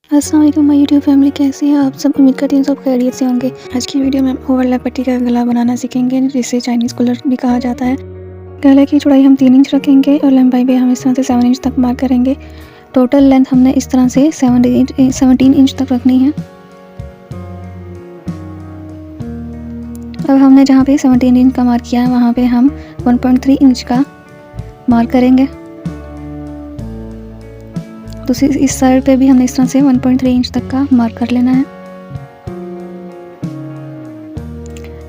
अस्सलाम वालेकुम my YouTube family, कैसे हैं आप सब। उम्मीद करती हूँ सब खैरियत से होंगे। आज की वीडियो में ओवरलैप पट्टी का गला बनाना सीखेंगे, जिसे चाइनीज़ कॉलर भी कहा जाता है। गले की चौड़ाई हम 3 इंच रखेंगे और लंबाई भी हम इस तरह से 7 इंच तक मार्क करेंगे। टोटल लेंथ हमने इस तरह से 17 इंच तक रखनी है। अब हमने जहाँ पे 17 इंच का मार्क किया है वहाँ पे हम 1.3 इंच का मार्क करेंगे। तो इस साइड पे भी हमने इस तरह से 1.3 इंच तक का मार्क कर लेना है।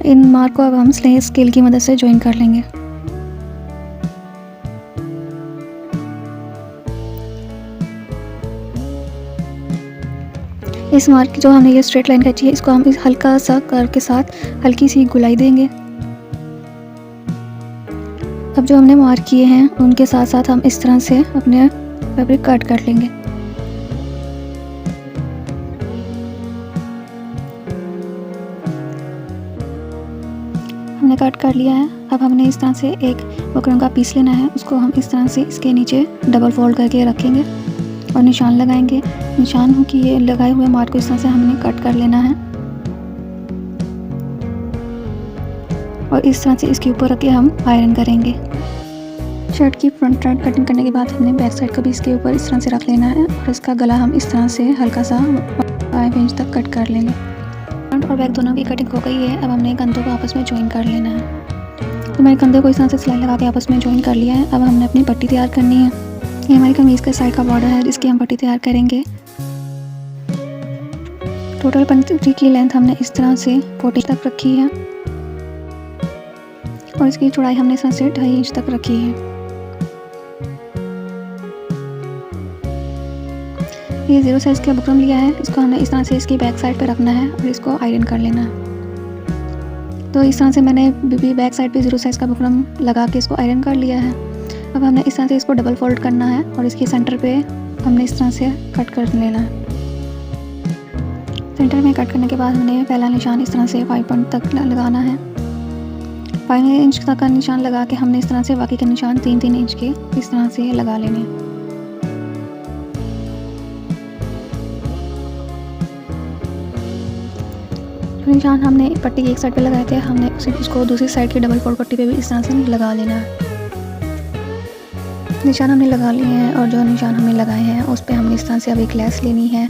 इन मार्क को अब हम स्केल की मदद से ज्वाइन कर लेंगे। इस मार्क जो हमने ये स्ट्रेट लाइन खींची है, इसको हम इस हल्का सा कर्व के साथ हल्की सी गुलाई देंगे। अब जो हमने मार्क किए हैं उनके साथ साथ हम इस तरह से अपने फैब्रिक कट कर लेंगे। हमने कट कर लिया है। अब हमने इस तरह से एक बकरम का पीस लेना है, उसको हम इस तरह से इसके नीचे डबल फोल्ड करके रखेंगे और निशान लगाएंगे। निशान हो कि ये लगाए हुए मार्क को इस तरह से हमने कट कर लेना है और इस तरह से इसके ऊपर रख के हम आयरन करेंगे। शर्ट की फ्रंट साइड कटिंग करने के बाद हमने बैक साइड को भी इसके ऊपर इस तरह से रख लेना है और इसका गला हम इस तरह से हल्का सा 5 इंच तक कट कर लेंगे। फ्रंट और बैक दोनों की कटिंग हो गई है। अब हमने कंधों को आपस में ज्वाइन कर लेना है। तो मैंने कंधे को इस तरह से सिलाई लगा के आपस में ज्वाइन कर लिया है। अब हमने अपनी पट्टी तैयार करनी है। ये हमारी कमीज़ का साइड का बॉर्डर है जिसकी हम पट्टी तैयार करेंगे। टोटल पट्टी की लेंथ हमने इस तरह से 40 तक रखी है और इसकी चौड़ाई हमने इस तरह से 2.5 इंच तक रखी है। ये 0 साइज़ का बुकरम लिया है, इसको हमने इस तरह से इसकी बैक साइड पे रखना है और इसको आयरन कर लेना है। तो इस तरह से मैंने भी बैक साइड पे 0 साइज़ का बुकरम लगा के इसको आयरन कर लिया है। अब हमने इस तरह से इसको डबल फोल्ड करना है और इसके सेंटर पे हमने इस तरह से कट कर लेना है। सेंटर में कट करने के बाद हमने पहला निशान इस तरह से 5 पॉइंट तक लगाना है। 5 इंच तक का निशान लगा के हमने इस तरह से बाकी के निशान 3-3 इंच के इस तरह से लगा लेने हैं। निशान हमने पट्टी की एक साइड पे लगाए थे, हमने उसको दूसरी साइड की डबल फोल्ड पट्टी पे भी इस तरह से लगा लेना है। निशान हमने लगा लिए हैं और जो निशान हमने लगाए हैं उस पे हमने इस तरह से अब एक लेस लेनी है।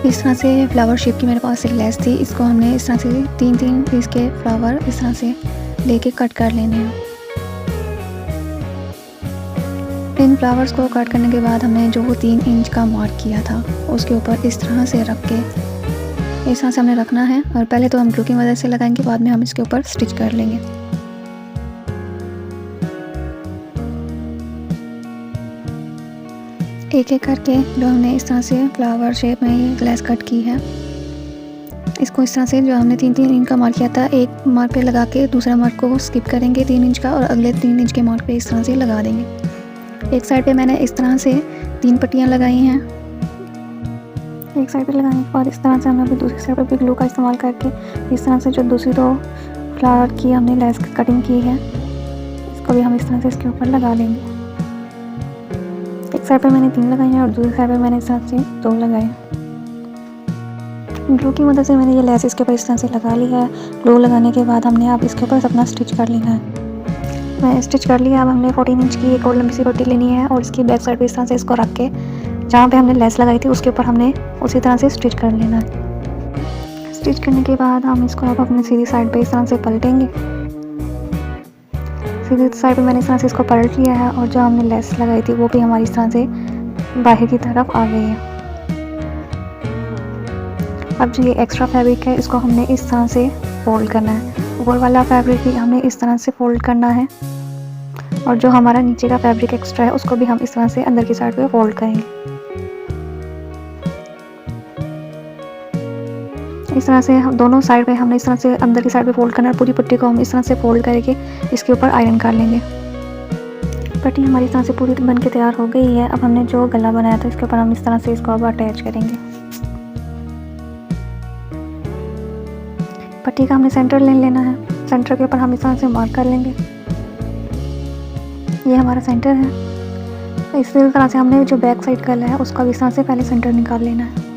इस तरह से फ्लावर शेप की मेरे पास एक लेस थी, इसको हमने इस तरह से 3-3 पीस के फ्लावर इस तरह से लेके कट कर लेने हैं। इन फ्लावर्स को कट करने के बाद हमने जो 3 इंच का मार्क किया था उसके ऊपर इस तरह से रख के इस तरह से हमने रखना है और पहले तो हम ग्लू की मदद से लगाएंगे, बाद में हम इसके ऊपर स्टिच कर लेंगे। एक एक करके जो हमने इस तरह से फ्लावर शेप में ग्लास कट की है, इसको इस तरह से जो हमने 3-3 इंच का मार्क किया था, एक मार्क पे लगा के दूसरा मार्क को स्किप करेंगे 3 इंच का और अगले 3 इंच के मार्क पे इस तरह से लगा देंगे। एक साइड पे मैंने इस तरह से 3 पट्टियाँ लगाई हैं। एक साइड पे लगाने के बाद इस तरह से हमने अपनी दूसरी साइड पे भी ग्लू का इस्तेमाल करके इस तरह से जो दूसरी 2 फ्लावर की हमने लेस कटिंग की है, इसको भी हम इस तरह से इसके ऊपर लगा लेंगे। एक साइड पे मैंने 3 लगाई हैं और दूसरी साइड पे मैंने इस तरह से 2 लगाए। ग्लू की मदद से मैंने ये लेस इसके ऊपर इस तरह से लगा लिया है। ग्लू लगाने के बाद हमने अब इसके ऊपर अपना स्टिच कर लेना है। मैं स्टिच कर लिया। अब हमने 14 इंच की एक और लंबी सी पट्टी लेनी है और इसकी बैक साइड पे इस तरह से इसको रख के जहाँ पे हमने लेस लगाई थी उसके ऊपर हमने उसी तरह से स्टिच कर लेना है। स्टिच करने के बाद हम इसको अब अपनी सीधी साइड पे इस तरह से पलटेंगे। सीधी साइड पे मैंने इस तरह से इसको पलट लिया है और जो हमने लेस लगाई थी वो भी हमारी इस तरह से बाहर की तरफ आ गई है। अब जो ये एक्स्ट्रा फैब्रिक है इसको हमने इस तरह से फोल्ड करना है। ऊपर वाला फैब्रिक भी हमने इस तरह से फोल्ड करना है और जो हमारा नीचे का फैब्रिक एक्स्ट्रा है उसको भी हम इस तरह से अंदर की साइड पे फोल्ड करेंगे। इस तरह से हम दोनों साइड पे हमने इस तरह से अंदर की साइड पे फोल्ड करना है। पूरी पट्टी को हम इस तरह से फोल्ड करके इसके ऊपर आयरन कर लेंगे। पट्टी हमारी इस तरह से पूरी बन के तैयार हो गई है। अब हमने जो गला बनाया था इसके ऊपर हम इस तरह से इसको अब अटैच करेंगे। पट्टी का हमने सेंटर ले लेना है। सेंटर के ऊपर हम इस तरह से मार्क कर लेंगे। ये हमारा सेंटर है। इसी तरह से हमने जो बैक साइड गला है उसका भी इस तरह से पहले सेंटर निकाल लेना है।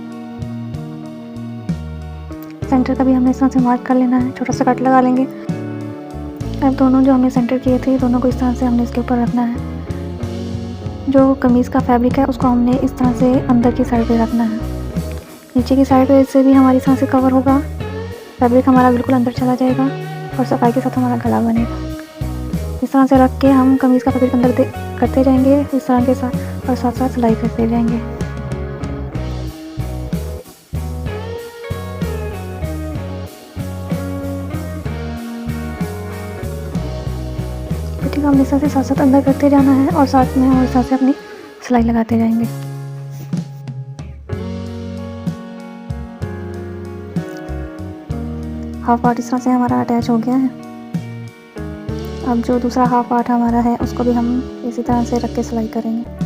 सेंटर का भी हमने इस तरह से मार्क कर लेना है, छोटा सा कट लगा लेंगे। अब दोनों जो हमने सेंटर किए थे दोनों को इस तरह से हमने इसके ऊपर रखना है। जो कमीज़ का फैब्रिक है उसको हमने इस तरह से अंदर की साइड पे रखना है। नीचे की साइड पे से भी हमारी इस तरह से कवर होगा, फैब्रिक हमारा बिल्कुल अंदर चला जाएगा और सफाई के साथ हमारा गला बनेगा। इस तरह से रख के हम कमीज़ का फैब्रिक अंदर करते जाएंगे इस तरह के साथ, और साथ साथ सिलाई करते जाएंगे। ठीक है, हम इस तरह से साथ साथ अंदर करते जाना है और साथ में हम इस तरह से अपनी सिलाई लगाते जाएंगे। हाफ पार्ट इस तरह से हमारा अटैच हो गया है। अब जो दूसरा हाफ पार्ट हमारा है उसको भी हम इसी तरह से रख के सिलाई करेंगे।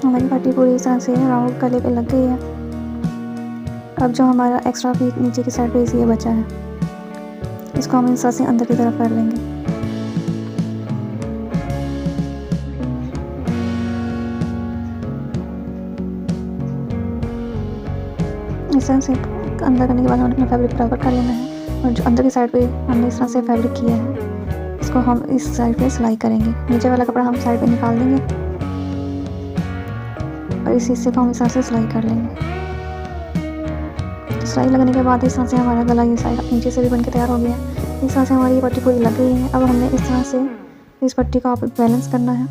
हमारी पट्टी पूरी इस तरह से राउंड गले पे लग गई है। अब जो हमारा एक्स्ट्रा पीस नीचे की साइड पे ये बचा है इसको हम इस तरह से अंदर की तरफ कर लेंगे। इस तरह से अंदर करने के बाद हमें अपना फैब्रिक बराबर कर लेना है और जो अंदर की साइड पे हमने इस तरह से फैब्रिक किया है इसको हम इस साइड पे सिलाई करेंगे। नीचे वाला कपड़ा हम साइड पे निकाल देंगे और इस हिस्से को हम इस तरह से सिलाई कर लेंगे। तो सिलाई लगने के बाद इस तरह से हमारा गला ये साइड नीचे से भी बन के तैयार हो गया है। इस तरह से हमारी पट्टी पूरी लग गई है। अब हमने इस तरह से इस पट्टी को बैलेंस करना है।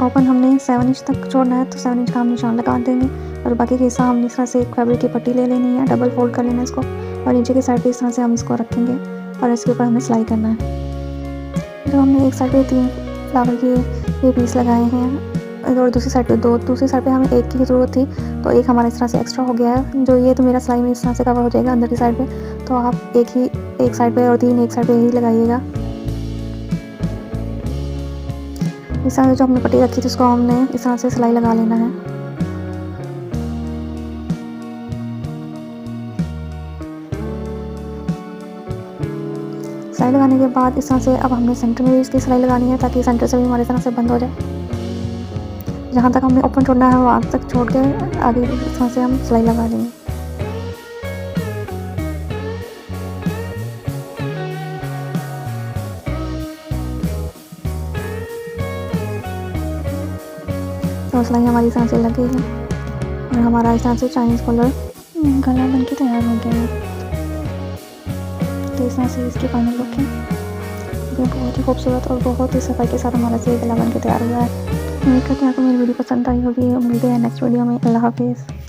ओपन हमने 7 इंच तक छोड़ना है तो 7 इंच का हम निशान लगा देंगे और बाकी के हिस्सा हमने इस तरह से एक फैब्रिक की पट्टी ले लेनी है, डबल फोल्ड कर लेना है इसको और नीचे की साइड पे इस तरह से हम इसको रखेंगे और इसके ऊपर हमें सिलाई करना है। जो हमने एक साइड पे 3 फ्लावर के ये पीस लगाए हैं और दूसरी साइड पे 2, दूसरी साइड पे हमें एक की ज़रूरत थी तो एक हमारा इस तरह से एक्स्ट्रा हो गया है। जो ये तो मेरा सिलाई में इस तरह से कवर हो जाएगा अंदर की साइड पे, तो आप एक साइड पे और 3 एक साइड पे ही लगाइएगा। इस तरह से जो हमने पट्टी रखी थी उसको हमने इस तरह से सिलाई लगा लेना है। सिलाई लगाने के बाद इस तरह से अब हमने सेंटर में भी इसकी सिलाई लगानी है ताकि सेंटर से भी हमारी तरह से बंद हो जाए। जहाँ तक हमने ओपन छोड़ना है वहाँ तक छोड़ के आगे इस तरह से हम सिलाई लगा लेंगे। तो सिलाई हमारी इस तरह से लग गई है और हमारा इस तरह से चाइनीज़ कॉलर गला बन के तैयार हो गया है। तो इस तरह से इसकी फाइनल लुक है। ये बहुत ही खूबसूरत और बहुत ही सफाई के साथ हमारा से गला बन के तैयार हुआ है। उम्मीद करते हैं आपको मेरी वीडियो पसंद आई होगी। मिलते हैं नेक्स्ट वीडियो में। अल्लाह हाफिज़।